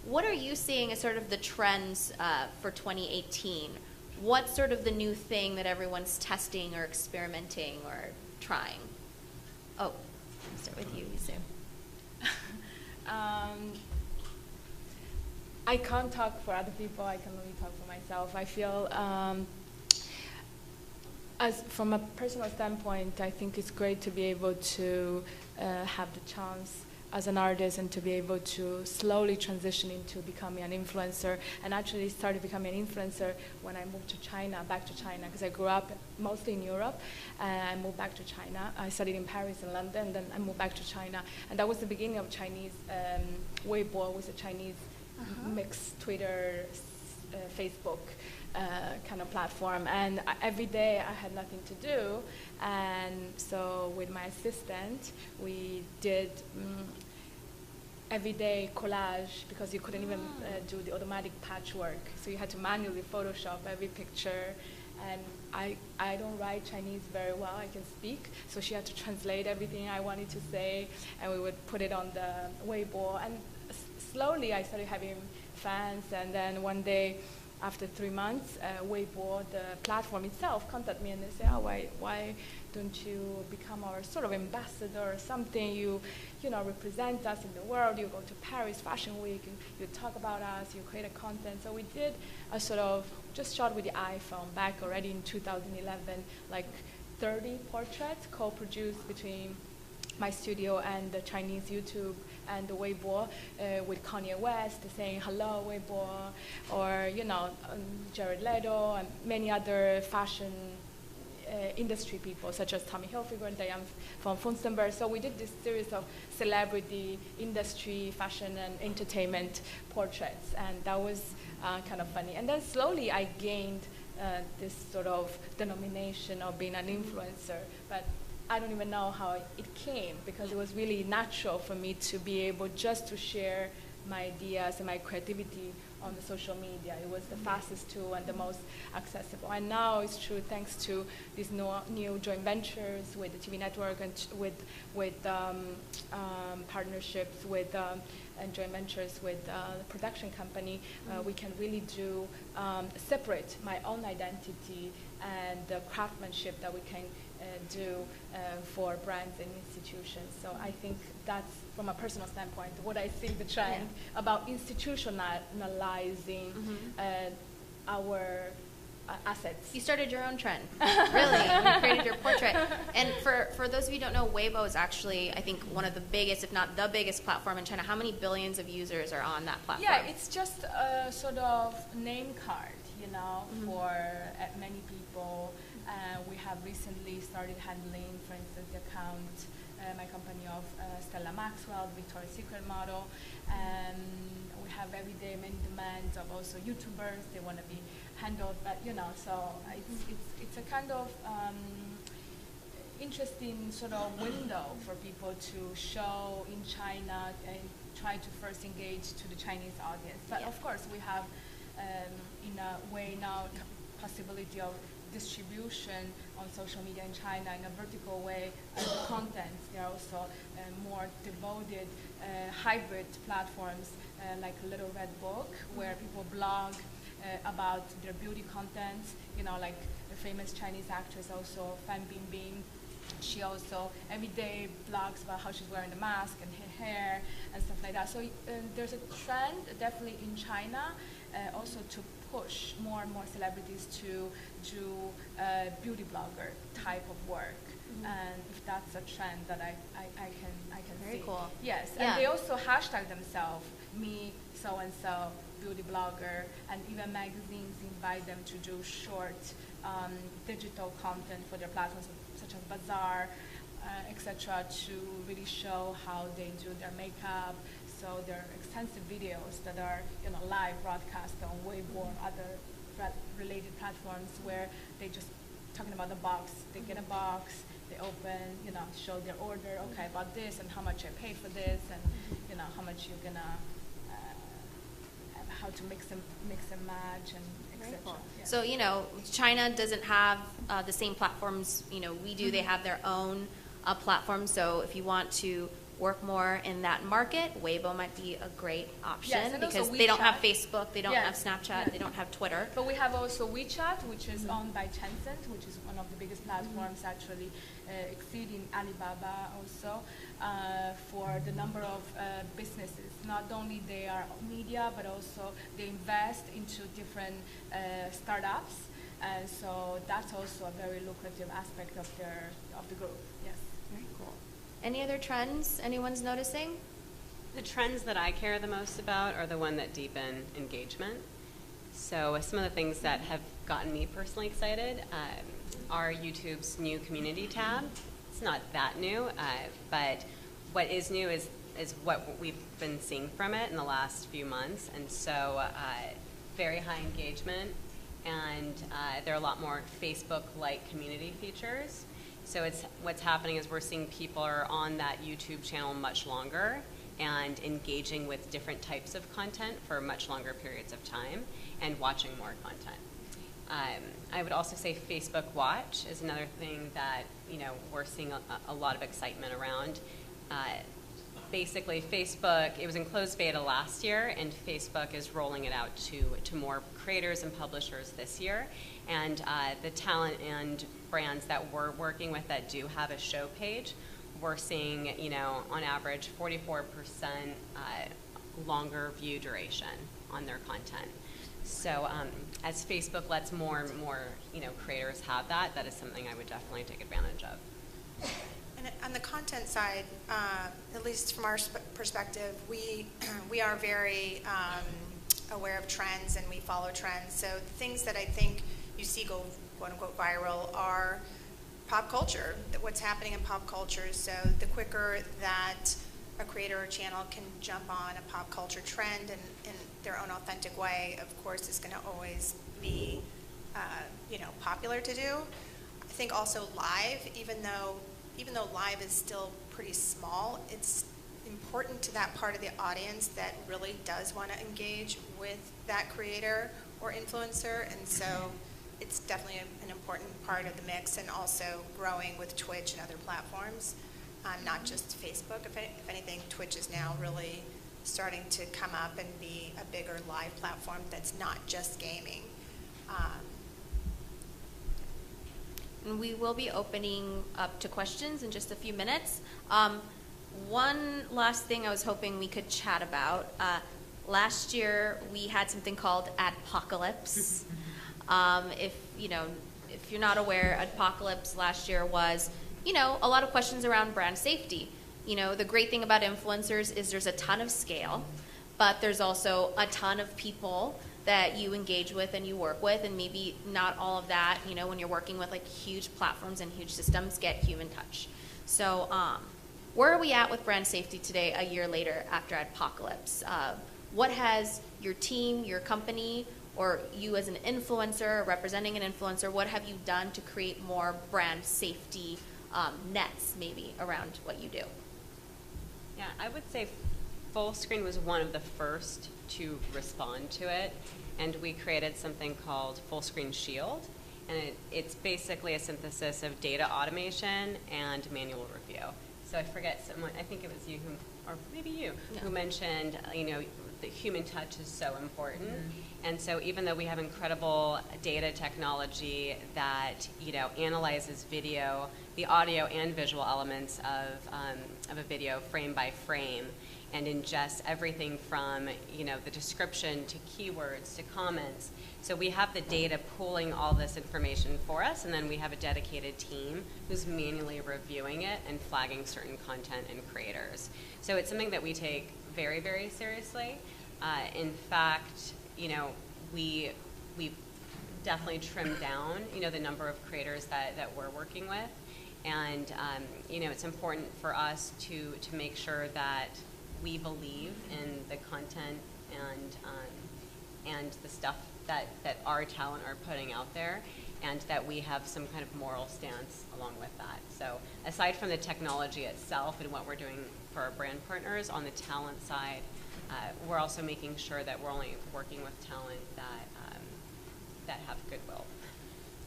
What are you seeing as sort of the trends for 2018? What's sort of the new thing that everyone's testing or experimenting or trying? Oh, I'll start with you, Yuzu. I can't talk for other people, I can only talk for myself. I feel As from a personal standpoint, I think it's great to be able to have the chance as an artist and to be able to slowly transition into becoming an influencer, and actually started becoming an influencer when I moved to China, back to China, because I grew up mostly in Europe, and I moved back to China. I studied in Paris and London, then I moved back to China, and that was the beginning of Chinese Weibo, was a Chinese mixed Twitter, Facebook kind of platform, and every day I had nothing to do, and so with my assistant we did everyday collage, because you couldn't even do the automatic patchwork, so you had to manually Photoshop every picture. And I don't write Chinese very well, I can speak, so she had to translate everything I wanted to say, and we would put it on the Weibo, and slowly I started having fans, and then one day, after 3 months, Weibo, the platform itself, contacted me and they say, oh, why don't you become our sort of ambassador or something? You represent us in the world. You go to Paris Fashion Week, and you talk about us, you create a content. So we did a sort of, just shot with the iPhone back already in 2011, like 30 portraits co-produced between my studio and the Chinese YouTube and the Weibo, with Kanye West saying hello Weibo, or Jared Leto and many other fashion industry people such as Tommy Hilfiger and Diane von Furstenberg. So we did this series of celebrity industry, fashion and entertainment portraits, and that was kind of funny. And then slowly I gained this sort of denomination of being an influencer, but I don't even know how it came, because it was really natural for me to be able just to share my ideas and my creativity on the social media. It was the fastest tool and the most accessible. And now it's true, thanks to these new joint ventures with the TV network and with partnerships with and joint ventures with the production company, we can really do separate my own identity and the craftsmanship that we can do for brands and institutions. So I think that's, from a personal standpoint, what I see the trend about institutionalizing our assets. You started your own trend, really. You created your portrait. And for those of you who don't know, Weibo is actually, I think, one of the biggest, if not the biggest platform in China. How many billions of users are on that platform? Yeah, it's just a sort of name card, for many people. We have recently started handling, for instance, the account, my company of Stella Maxwell, the Victoria's Secret model. We have every day many demands of also YouTubers. They want to be handled, but so it's a kind of interesting sort of window for people to show in China and try to first engage to the Chinese audience. But of course, we have in a way now possibility of distribution on social media in China in a vertical way. The contents, there are also more devoted hybrid platforms like Little Red Book, where people blog about their beauty contents, like the famous Chinese actress also, Fan Bingbing. She also every day blogs about how she's wearing the mask and her hair and stuff like that. So there's a trend definitely in China also to push more and more celebrities to do beauty blogger type of work. And if that's a trend that I can Very see. cool. Yes, Yeah. and they also hashtag themselves, me so-and-so beauty blogger, and even magazines invite them to do short digital content for their platforms, such as Bazaar, etc., to really show how they do their makeup. So there are extensive videos that are live broadcast on Weibo or other related platforms where they just talking about the box. They get a box, they open, show their order. Okay, I bought this and how much I paid for this, and how much you're gonna, how to mix and match, and etc. Cool. Yeah. So, China doesn't have the same platforms, we do. They have their own platform. So if you want to work more in that market, Weibo might be a great option, Yes, and also because they don't have WeChat. Facebook, they don't Yes, have Snapchat, yes. they don't have Twitter. But we have also WeChat, which is owned by Tencent, which is one of the biggest platforms, actually exceeding Alibaba also, for the number of businesses. Not only they are media, but also they invest into different startups and so that's also a very lucrative aspect of the group. Yes. Very cool. Any other trends anyone's noticing? The trends that I care the most about are the one that deepen engagement. So some of the things that have gotten me personally excited are YouTube's new community tab. It's not that new, but what is new is what we've been seeing from it in the last few months. And so very high engagement, and there are a lot more Facebook-like community features. So what's happening is we're seeing people are on that YouTube channel much longer and engaging with different types of content for much longer periods of time and watching more content. I would also say Facebook Watch is another thing that we're seeing a lot of excitement around. Basically, Facebook, it was in closed beta last year, and Facebook is rolling it out to more creators and publishers this year. And the talent and brands that we're working with that do have a show page, we're seeing, on average, 44% longer view duration on their content. So as Facebook lets more and more, creators have that is something I would definitely take advantage of. And on the content side, at least from our perspective, we are very aware of trends, and we follow trends. So the things that I think you see go quote unquote viral are pop culture, what's happening in pop culture. So the quicker that a creator or channel can jump on a pop culture trend in their own authentic way, of course, is going to always be popular to do. I think also live, even though live is still pretty small, it's important to that part of the audience that really does want to engage with that creator or influencer, and so it's definitely an important part of the mix, and also growing with Twitch and other platforms, not just Facebook. If anything, Twitch is now really starting to come up and be a bigger live platform that's not just gaming. And we will be opening up to questions in just a few minutes. One last thing I was hoping we could chat about. Last year we had something called Adpocalypse. If you're not aware, Adpocalypse last year was, a lot of questions around brand safety. The great thing about influencers is there's a ton of scale, but there's also a ton of people that you engage with and you work with, and maybe not all of that, when you're working with like huge platforms and huge systems, get human touch. So where are we at with brand safety today, a year later after Adpocalypse? What has your team, your company, or you as an influencer, representing an influencer, what have you done to create more brand safety nets maybe around what you do? Yeah, I would say Fullscreen was one of the first to respond to it, and we created something called Fullscreen Shield, and it's basically a synthesis of data automation and manual review. So I forget someone, I think it was you or maybe you, who mentioned, the human touch is so important. Mm-hmm. And so even though we have incredible data technology that, analyzes video, the audio and visual elements of a video frame by frame, and ingest everything from, the description to keywords to comments. So we have the data pulling all this information for us, and then we have a dedicated team who's manually reviewing it and flagging certain content and creators. So it's something that we take very, very seriously. In fact, we definitely trimmed down, the number of creators that we're working with. And, it's important for us to make sure that we believe in the content and the stuff that our talent are putting out there, and that we have some kind of moral stance along with that. So aside from the technology itself and what we're doing for our brand partners, on the talent side, we're also making sure that we're only working with talent that have goodwill.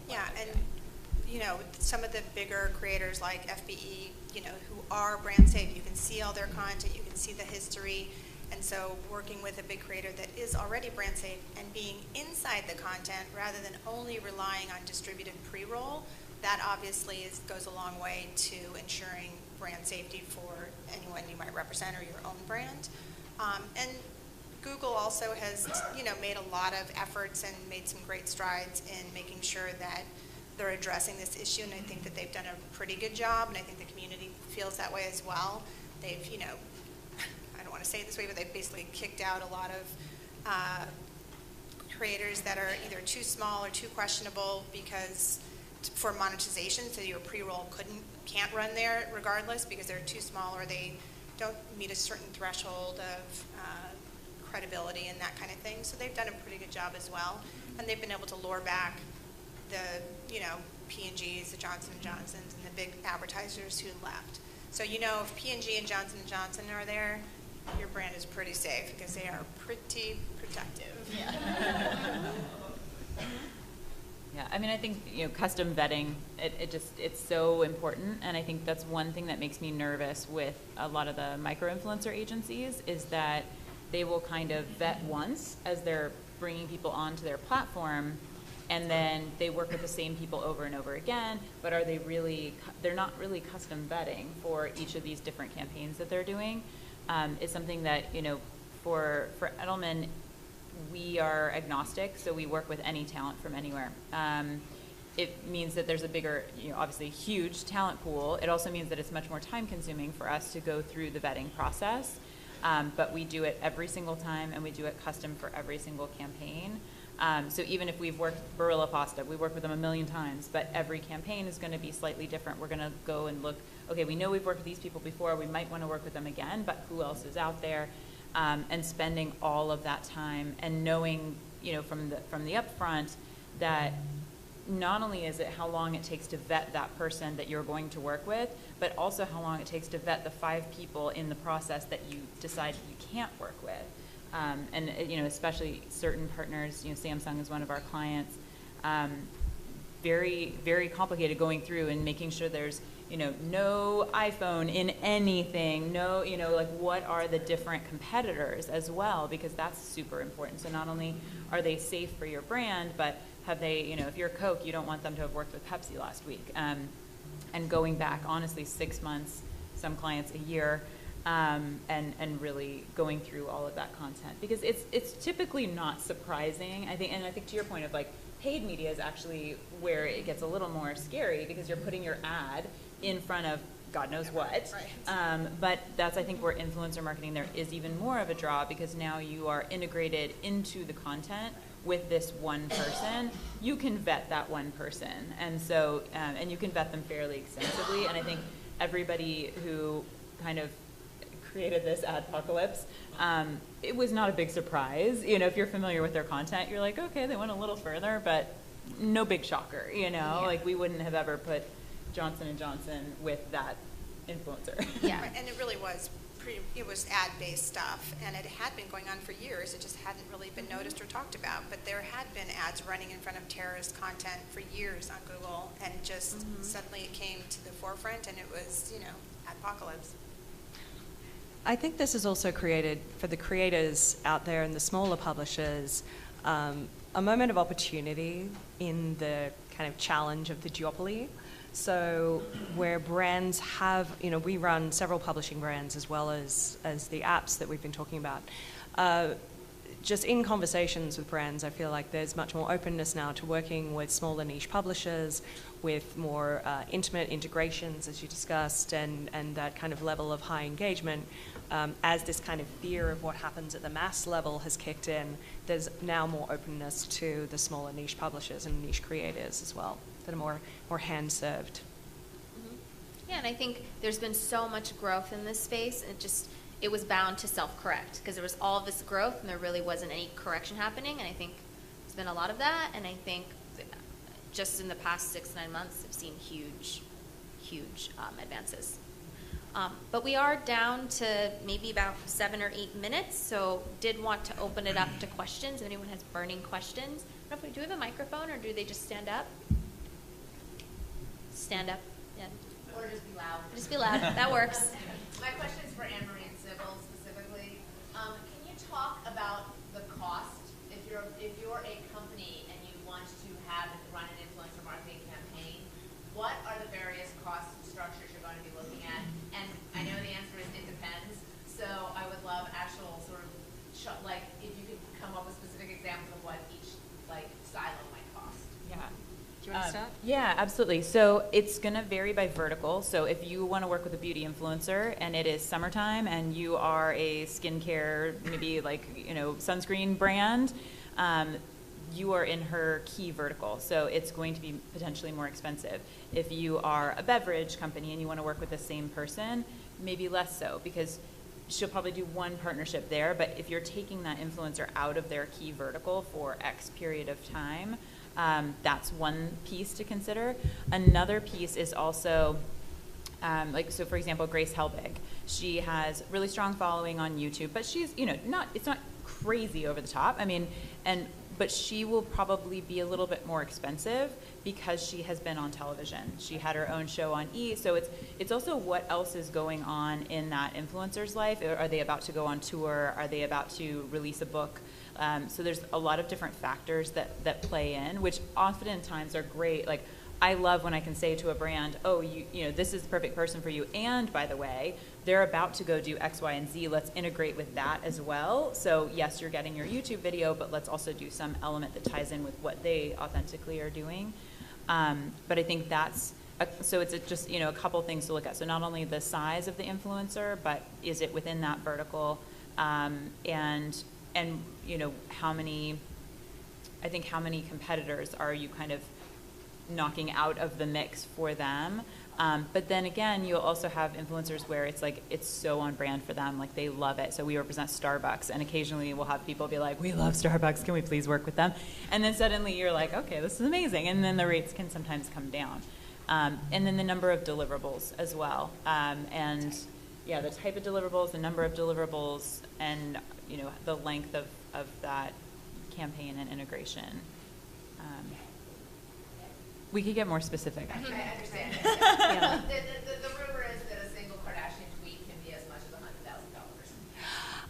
Yeah, and some of the bigger creators like FBE, who are brand safe, you can see all their content, you can see the history, and so working with a big creator that is already brand safe and being inside the content rather than only relying on distributed pre-roll, that obviously goes a long way to ensuring brand safety for anyone you might represent or your own brand. And Google also has, made a lot of efforts and made some great strides in making sure that they're addressing this issue, and I think that they've done a pretty good job, and I think the community feels that way as well. They've, I don't want to say it this way, but they've basically kicked out a lot of creators that are either too small or too questionable because for monetization, so your pre-roll can't run there regardless because they're too small or they don't meet a certain threshold of credibility and that kind of thing. So they've done a pretty good job as well, and they've been able to lure back the P&Gs, the Johnson & Johnsons, and the big advertisers who left. So if P&G and Johnson & Johnson are there, your brand is pretty safe because they are pretty protective. Yeah, I mean, I think, custom vetting, it's so important, and I think that's one thing that makes me nervous with a lot of the micro-influencer agencies is that they will kind of vet once as they're bringing people onto their platform, and then they work with the same people over and over again, but they're not really custom vetting for each of these different campaigns that they're doing. It's something that, for Edelman, we are agnostic, so we work with any talent from anywhere. It means that there's a bigger, obviously huge talent pool. It also means that it's much more time consuming for us to go through the vetting process, but we do it every single time, and we do it custom for every single campaign. So even if we've worked Barilla Pasta, we work with them 1,000,000 times, but every campaign is going to be slightly different. We're going to go and look, okay, we know we've worked with these people before, we might want to work with them again, but who else is out there? And spending all of that time and knowing, from the upfront that not only is it how long it takes to vet that person that you're going to work with, but also how long it takes to vet the 5 people in the process that you decide you can't work with. And especially certain partners, Samsung is one of our clients, very, very complicated going through and making sure there's, no iPhone in anything, no, what are the different competitors as well, because that's super important. So not only are they safe for your brand, but have they, if you're Coke, you don't want them to have worked with Pepsi last week. And going back, honestly, 6 months, some clients a year, and really going through all of that content, because it's typically not surprising. I think to your point of paid media is actually where it gets a little more scary because you're putting your ad in front of God knows what. Right. But that's, I think, where influencer marketing there is even more of a draw because now you are integrated into the content with this one person. You can vet that one person, and so and you can vet them fairly extensively. And I think everybody who kind of created this adpocalypse, it was not a big surprise. If you're familiar with their content, you're like, okay, they went a little further, but no big shocker. Yeah. We wouldn't have ever put Johnson & Johnson with that influencer. Yeah, and it really was it was ad-based stuff, and it had been going on for years. It just hadn't really been noticed or talked about, but there had been ads running in front of terrorist content for years on Google, and just suddenly it came to the forefront, and it was, adpocalypse. I think this has also created, for the creators out there and the smaller publishers, a moment of opportunity in the kind of challenge of the duopoly. So where brands have, we run several publishing brands as well as the apps that we've been talking about. Just in conversations with brands, I feel like there's much more openness now to working with smaller niche publishers, with more intimate integrations, as you discussed, and that kind of level of high engagement. As this kind of fear of what happens at the mass level has kicked in, there's now more openness to the smaller niche publishers and niche creators as well that are more hand-served. Yeah, and I think there's been so much growth in this space, and it was bound to self-correct because there was all of this growth and there really wasn't any correction happening, and I think there's been a lot of that, and I think just in the past 6-9 months I've seen huge advances. But we are down to maybe about 7 or 8 minutes, so did want to open it up to questions. If anyone has burning questions. I don't know if we do have a microphone, or do they just stand up? Stand up, yeah. Or just be loud. Just be loud, that works. My question is for Anne-Marie and Sybil specifically. Can you talk about the cost? If you're a company and you want to run an influencer marketing campaign, what are the various cost structures you're going to be looking at? And I know the answer is it depends. So I would love actual sort of examples of what each like silo might cost. Yeah. Do you want to start? Yeah, absolutely. So it's going to vary by vertical. So if you want to work with a beauty influencer and it is summertime and you are a skincare, maybe like, sunscreen brand, you are in her key vertical. So it's going to be potentially more expensive. If you are a beverage company and you want to work with the same person, maybe less so, because she'll probably do one partnership there. But if you're taking that influencer out of their key vertical for X period of time, that's one piece to consider. Another piece is also, so for example, Grace Helbig. She has really strong following on YouTube, but she's, it's not crazy over the top. I mean, but she will probably be a little bit more expensive because she has been on television. She had her own show on E! So it's also what else is going on in that influencer's life. Are they about to go on tour? Are they about to release a book? So there's a lot of different factors that play in, which oftentimes are great. Like, I love when I can say to a brand, oh, this is the perfect person for you. And by the way, they're about to go do X, Y, and Z. Let's integrate with that as well. So yes, you're getting your YouTube video, but let's also do some element that ties in with what they authentically are doing. But I think so it's just, a couple things to look at. So not only the size of the influencer, but is it within that vertical? And how many competitors are you kind of knocking out of the mix for them? But then again, you'll also have influencers where it's like, it's so on brand for them, like they love it. So we represent Starbucks, and occasionally we'll have people be like, we love Starbucks, can we please work with them? And then suddenly you're like, okay, this is amazing. And then the rates can sometimes come down. And then the number of deliverables as well. And yeah, the type of deliverables, the number of deliverables, and the length of that campaign and integration. We could get more specific. I understand. Yeah. The rumor is that a single Kardashian tweet can be as much as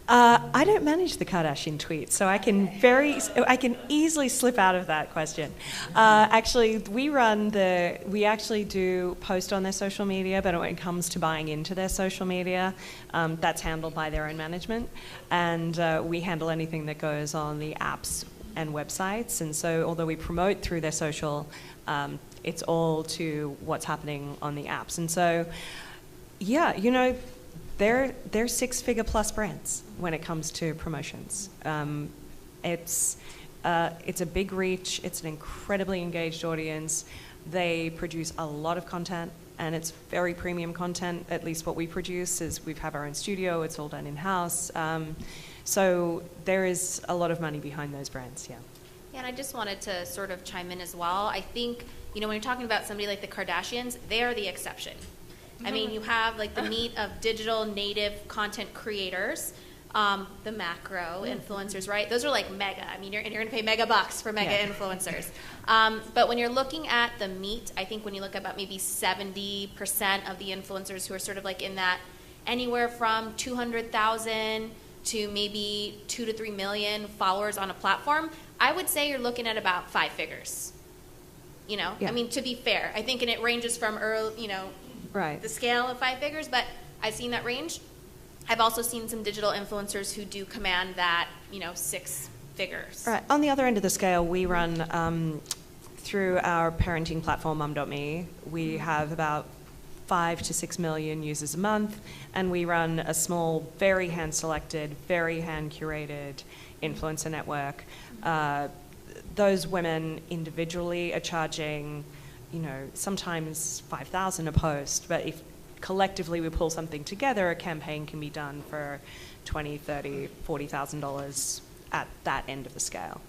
$100,000. I don't manage the Kardashian tweets, so I can easily slip out of that question. Actually, we actually do post on their social media, but when it comes to buying into their social media, that's handled by their own management, and we handle anything that goes on the apps and websites. And so, although we promote through their social, it's all to what's happening on the apps. And so, yeah, they're six-figure plus brands when it comes to promotions. It's a big reach. It's an incredibly engaged audience. They produce a lot of content, and it's very premium content. At least what we produce is we have our own studio. It's all done in-house. So there is a lot of money behind those brands, yeah. Yeah, and I just wanted to sort of chime in as well. I think, when you're talking about somebody like the Kardashians, they are the exception. I mean, you have like the meat of digital native content creators, the macro influencers, right? Those are like mega. I mean, you're going to pay mega bucks for mega influencers. But when you're looking at the meat, I think when you look at about maybe 70% of the influencers who are sort of like in that anywhere from 200,000 to maybe 2 to 3 million followers on a platform, I would say you're looking at about 5 figures. Yeah. I mean, to be fair, I think, and it ranges from early, Right. the scale of 5 figures, but I've seen that range. I've also seen some digital influencers who do command that, 6 figures. Right. On the other end of the scale, we run through our parenting platform, Mum.me. We have about 5 to 6 million users a month, and we run a small, very hand-selected, very hand-curated influencer network. Those women individually are charging, sometimes $5,000 a post, but if collectively we pull something together, a campaign can be done for $20,000, $30,000, $40,000 at that end of the scale.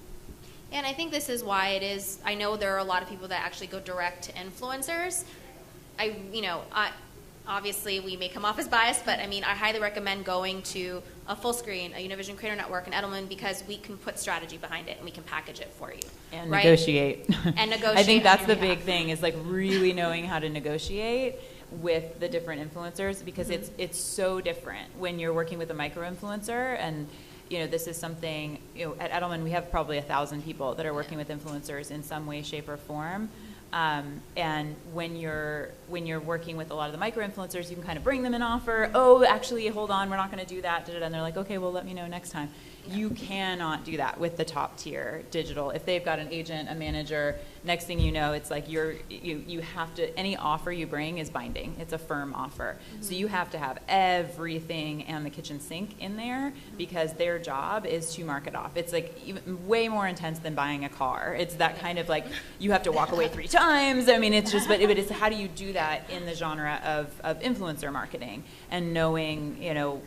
And I think this is why it is, I know there are a lot of people that actually go direct to influencers. Obviously we may come off as biased, but I highly recommend going to a Fullscreen, a Univision Creator Network, and Edelman, because we can put strategy behind it and we can package it for you. And right? negotiate. And negotiate. I think that's on the your big behalf. thing, is like really knowing how to negotiate with the different influencers, because it's so different when you're working with a micro influencer. And this is something, at Edelman we have probably 1,000 people that are working with influencers in some way, shape, or form. And when you're working with a lot of the micro influencers, you can kind of bring them an offer. Oh, actually, hold on, we're not going to do that. And they're like, okay, well, let me know next time. You cannot do that with the top tier digital. If they've got an agent, a manager, next thing you know, it's like you have to, any offer you bring is binding. It's a firm offer. So you have to have everything and the kitchen sink in there because their job is to mark it off. It's like even way more intense than buying a car. It's that kind of like, you have to walk away 3 times. I mean, it's just, but it's how do you do that in the genre of influencer marketing and knowing, you know,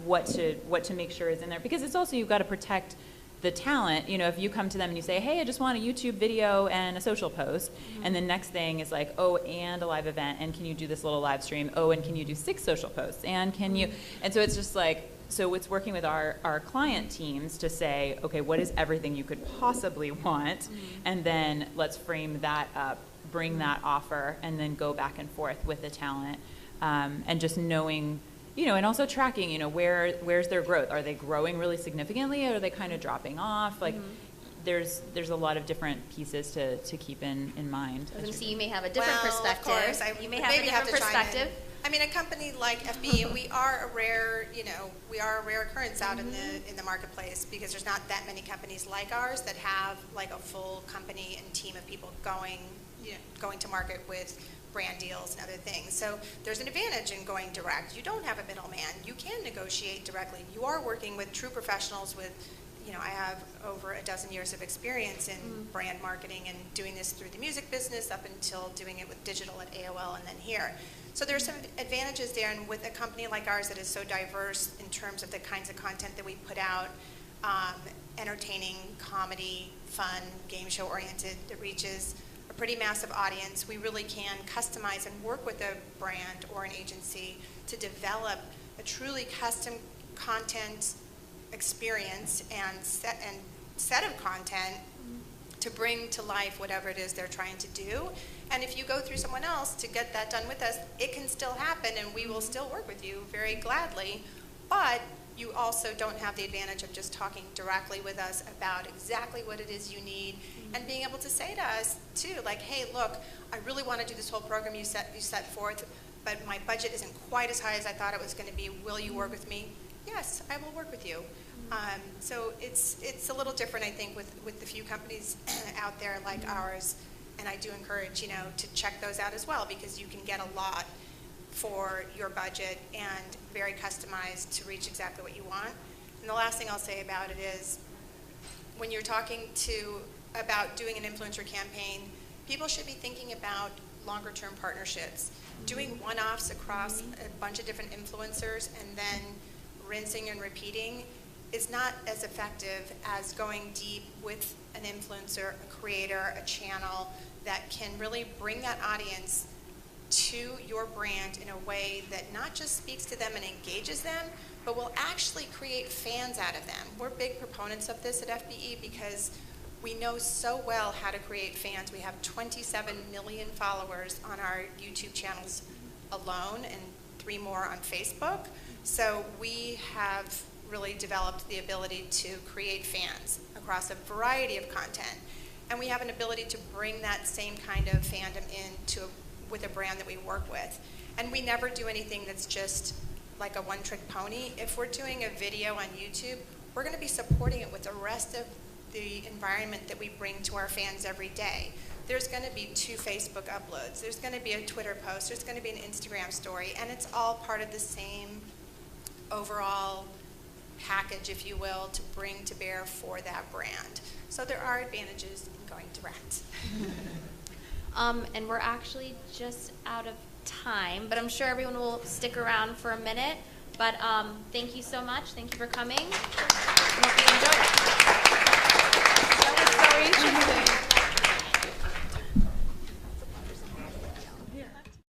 what to make sure is in there, because it's also, you've got to protect the talent. You know, if you come to them and you say, hey, I just want a YouTube video and a social post, and the next thing is like, oh, and a live event, and can you do this little live stream? Oh, and can you do 6 social posts? And can you, and so it's just like, so it's working with our client teams to say, okay, what is everything you could possibly want? And then let's frame that up, bring that offer, and then go back and forth with the talent. And just knowing, you know, and also tracking, you know, where's their growth? Are they growing really significantly, or are they kind of dropping off? Like, there's a lot of different pieces to keep in mind. I was going to see, you may have a different perspective. Of course, you may have a different perspective. I mean, a company like FBE, we are a rare, you know, we are a rare occurrence out in the marketplace, because there's not that many companies like ours that have like a full company and team of people going to market with brand deals and other things. So there's an advantage in going direct. You don't have a middleman. You can negotiate directly. You are working with true professionals with, you know, I have over a dozen years of experience in brand marketing and doing this through the music business up until doing it with digital at AOL and then here. So there's some advantages there, and with a company like ours that is so diverse in terms of the kinds of content that we put out, entertaining, comedy, fun, game show oriented, that reaches a pretty massive audience, we really can customize and work with a brand or an agency to develop a truly custom content experience and set of content to bring to life whatever it is they're trying to do. And if you go through someone else to get that done with us, it can still happen, and we will still work with you very gladly. But you also don't have the advantage of just talking directly with us about exactly what it is you need, and being able to say to us too, like, hey, look, I really want to do this whole program you set forth, but my budget isn't quite as high as I thought it was going to be. Will you work with me? Yes, I will work with you. So it's a little different, I think, with the few companies out there like ours, and I do encourage, you know, to check those out as well, because you can get a lot for your budget and very customized to reach exactly what you want. And the last thing I'll say about it is, when you're talking about doing an influencer campaign, people should be thinking about longer term partnerships. Doing one-offs across a bunch of different influencers and then rinsing and repeating is not as effective as going deep with an influencer, a creator, a channel that can really bring that audience to your brand in a way that not just speaks to them and engages them, but will actually create fans out of them. We're big proponents of this at FBE because we know so well how to create fans. We have 27 million followers on our YouTube channels alone, and 3 more on Facebook. So we have really developed the ability to create fans across a variety of content. And we have an ability to bring that same kind of fandom with a brand that we work with. And we never do anything that's just like a one-trick pony. If we're doing a video on YouTube, we're going to be supporting it with the rest of the environment that we bring to our fans every day. There's going to be 2 Facebook uploads. There's going to be a Twitter post. There's going to be an Instagram story. And it's all part of the same overall package, if you will, to bring to bear for that brand. So there are advantages in going direct. And we're actually just out of time, but I'm sure everyone will stick around for a minute. But thank you so much. Thank you for coming. I hope you enjoyed it. That was so interesting.